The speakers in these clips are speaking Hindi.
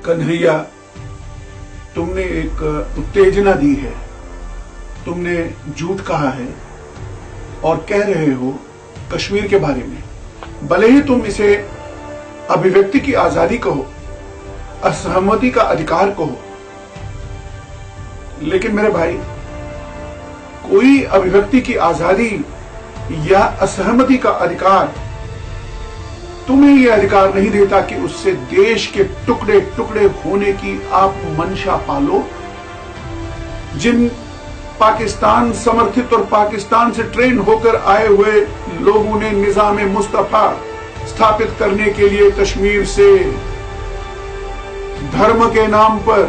कन्हैया, तुमने एक उत्तेजना दी है, तुमने झूठ कहा है और कह रहे हो कश्मीर के बारे में। भले ही तुम इसे अभिव्यक्ति की आजादी कहो, असहमति का अधिकार कहो, लेकिन मेरे भाई, कोई अभिव्यक्ति की आजादी या असहमति का अधिकार तुम्हें यह अधिकार नहीं देता कि उससे देश के टुकड़े टुकड़े होने की आप मंशा पालो। जिन पाकिस्तान समर्थित और पाकिस्तान से ट्रेन होकर आए हुए लोगों ने निजाम मुस्तफा स्थापित करने के लिए कश्मीर से धर्म के नाम पर,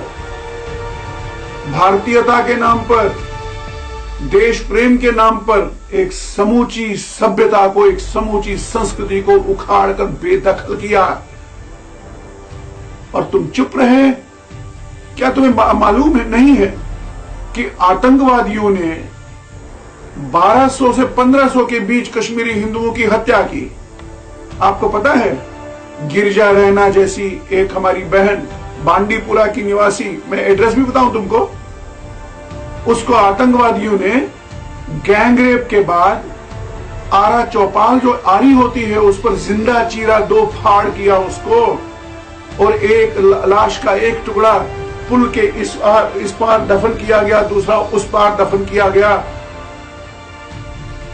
भारतीयता के नाम पर, देश प्रेम के नाम पर एक समूची सभ्यता को, एक समूची संस्कृति को उखाड़ कर बेदखल किया और तुम चुप रहे। क्या तुम्हें मालूम है नहीं है कि आतंकवादियों ने 1200 से 1500 के बीच कश्मीरी हिंदुओं की हत्या की? आपको पता है, गिरजा रैना जैसी एक हमारी बहन बांडीपुरा की निवासी, मैं एड्रेस भी बताऊं तुमको, उसको आतंकवादियों ने गैंगरेप के बाद आरा चौपाल जो आरी होती है उस पर जिंदा चीरा, 2 फाड़ किया उसको, और एक लाश का एक टुकड़ा पुल के इस पार दफन किया गया, दूसरा उस पार दफन किया गया।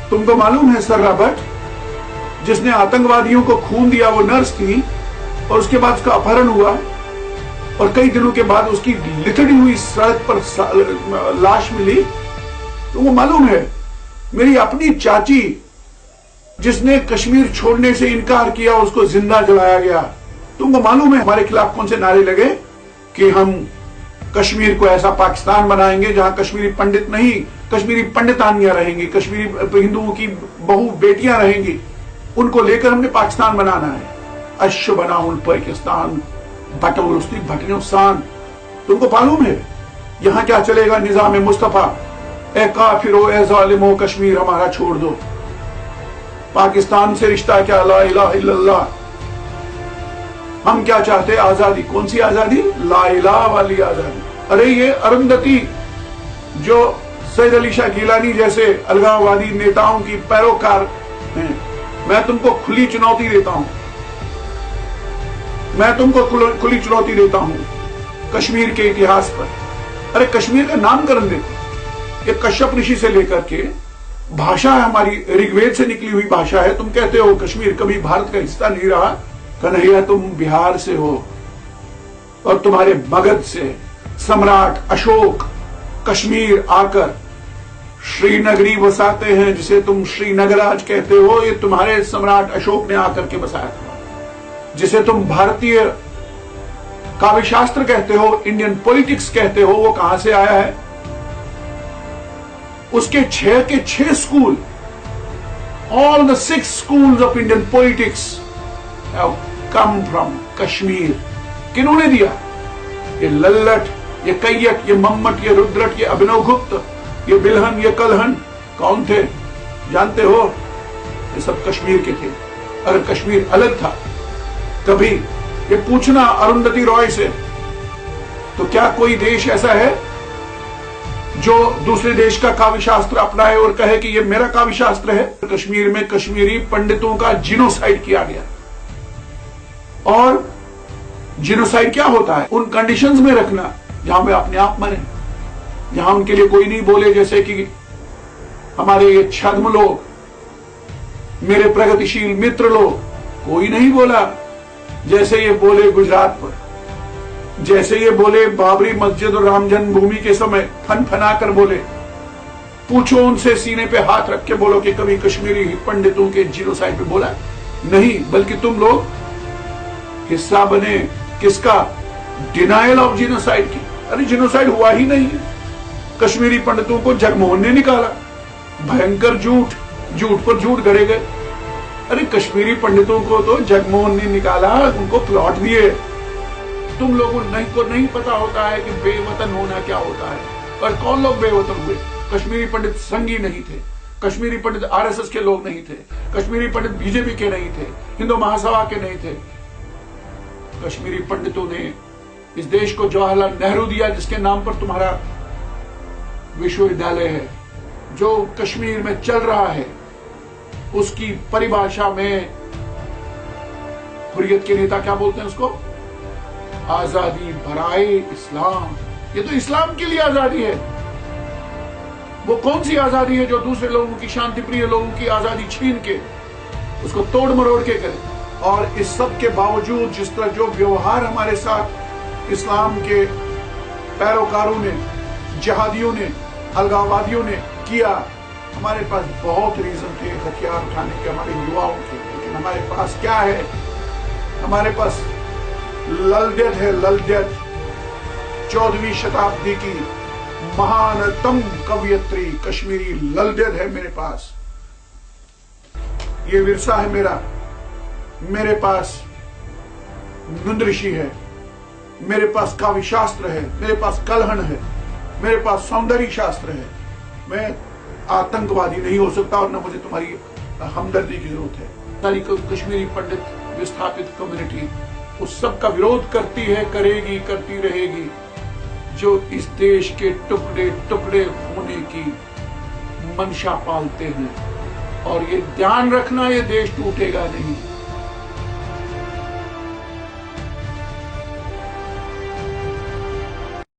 तुमको मालूम है सर्रा भट्ट, जिसने आतंकवादियों को खून दिया, वो नर्स थी और उसके बाद उसका अपहरण हुआ और कई दिनों के बाद उसकी लिथड़ी हुई सड़क पर लाश मिली। तुमको मालूम है, मेरी अपनी चाची जिसने कश्मीर छोड़ने से इनकार किया, उसको जिंदा जलाया गया। तुमको मालूम है हमारे खिलाफ कौन से नारे लगे कि हम कश्मीर को ऐसा पाकिस्तान बनाएंगे जहां कश्मीरी पंडित नहीं, कश्मीरी पंडितानियां रहेंगी, कश्मीरी हिंदुओं की बहु बेटियां रहेंगी, उनको लेकर हमने पाकिस्तान बनाना है। अश्व बनाउन पाकिस्तान बटोरुस्ती भटनुसान। तुमको मालूम है यहां क्या चलेगा? निजाम मुस्तफा, ए काफिरो ए जालिमो, कश्मीर हमारा छोड़ दो, पाकिस्तान से रिश्ता क्या, ला इलाहा इल्लल्लाह। हम क्या चाहते? आजादी। कौन सी आजादी? ला इलाहा वाली आजादी। अरे ये अरुंधति जो सैयद अली शाह गिलानी जैसे अलगाववादी नेताओं की पैरोकार हैं, मैं तुमको खुली चुनौती देता हूं, मैं तुमको खुली चुनौती देता हूं कश्मीर के इतिहास पर। अरे कश्मीर का नामकरण देखो, ये कश्यप ऋषि से लेकर के भाषा है हमारी, ऋग्वेद से निकली हुई भाषा है। तुम कहते हो कश्मीर कभी भारत का हिस्सा नहीं रहा। कन्हैया, तुम बिहार से हो और तुम्हारे मगध से सम्राट अशोक कश्मीर आकर श्रीनगरी बसाते हैं, जिसे तुम श्रीनगर आज कहते हो, ये तुम्हारे सम्राट अशोक ने आकर के बसाया था। जिसे तुम भारतीय काव्यशास्त्र कहते हो, इंडियन पॉलिटिक्स कहते हो, वो कहां से आया है? उसके 6 के 6 school, all the 6 schools of Indian politics have come from Kashmir. किन्होंने दिया? ये लल्लट, ये कैयट, ये मम्मट, ये रुद्रट, ये अभिनव गुप्त, ये बिलहन, ये कलहन, कौन थे जानते हो? ये सब कश्मीर के थे। अगर कश्मीर अलग था कभी, ये पूछना अरुंधति रॉय से, तो क्या कोई देश ऐसा है जो दूसरे देश का काव्यशास्त्र अपनाए और कहे कि ये मेरा काव्यशास्त्र है? कश्मीर में कश्मीरी पंडितों का जिनोसाइड किया गया। और जिनोसाइड क्या होता है? उन कंडीशंस में रखना जहां वे अपने आप मरे, जहां उनके लिए कोई नहीं बोले, जैसे कि हमारे ये छद्म लोग, मेरे प्रगतिशील मित्र लोग, कोई नहीं बोला। जैसे ये बोले गुजरात पर, जैसे ये बोले बाबरी मस्जिद और राम जन्मभूमि के समय, फन कर बोले। पूछो उनसे, सीने पे हाथ रख के बोलो कि कभी कश्मीरी पंडितों के जिनोसाइड पे बोला? नहीं, बल्कि तुम लोग हिस्सा बने किसका? डिनायल ऑफ जिनोसाइड की। अरे जिनोसाइड हुआ ही नहीं है। कश्मीरी पंडितों को जगमोहन ने निकाला, भयंकर झूठ, झूठ पर झूठ गढ़े गए। अरे कश्मीरी पंडितों को तो जगमोहन ने निकाला, उनको प्लॉट दिए। तुम लोगों को नहीं पता होता है कि बेवतन होना क्या होता है। और कौन लोग बेवतन हुए? कश्मीरी पंडित संघी नहीं थे, कश्मीरी पंडित आरएसएस के लोग नहीं थे, कश्मीरी पंडित बीजेपी के नहीं थे, हिंदू महासभा के नहीं थे। कश्मीरी पंडितों ने इस देश को जवाहरलाल नेहरू दिया, जिसके नाम पर तुम्हारा विश्वविद्यालय है। जो कश्मीर में चल रहा है उसकी परिभाषा में हुर्रियत के नेता क्या बोलते हैं उसको? आजादी बराए इस्लाम। ये तो इस्लाम के लिए आजादी है। वो कौन सी आजादी है जो दूसरे लोगों की, शांति प्रिय लोगों की आजादी छीन के उसको तोड़ मरोड़ के करे? और इस सब के बावजूद जिस तरह जो व्यवहार हमारे साथ इस्लाम के पैरोकारों ने, जिहादियों ने, अलगाववादियों ने किया, हमारे पास बहुत रीजन थे हथियार उठाने के हमारे युवाओं के, लेकिन हमारे पास क्या है? हमारे पास ललदेद है, ललदेद 14वीं शताब्दी की महानतम कवियत्री कश्मीरी ललदेद है मेरे पास। ये विरसा है मेरा। मेरे पास नंद ऋषि है, मेरे पास काव्य शास्त्र है, मेरे पास कलहन है, मेरे पास सौंदर्य शास्त्र है। मैं आतंकवादी नहीं हो सकता और न मुझे तुम्हारी हमदर्दी की जरूरत है। सारी कश्मीरी पंडित विस्थापित कम्युनिटी उस सब का विरोध करती है, करेगी, करती रहेगी जो इस देश के टुकड़े टुकड़े होने की मंशा पालते हैं। और ये ध्यान रखना, ये देश टूटेगा नहीं।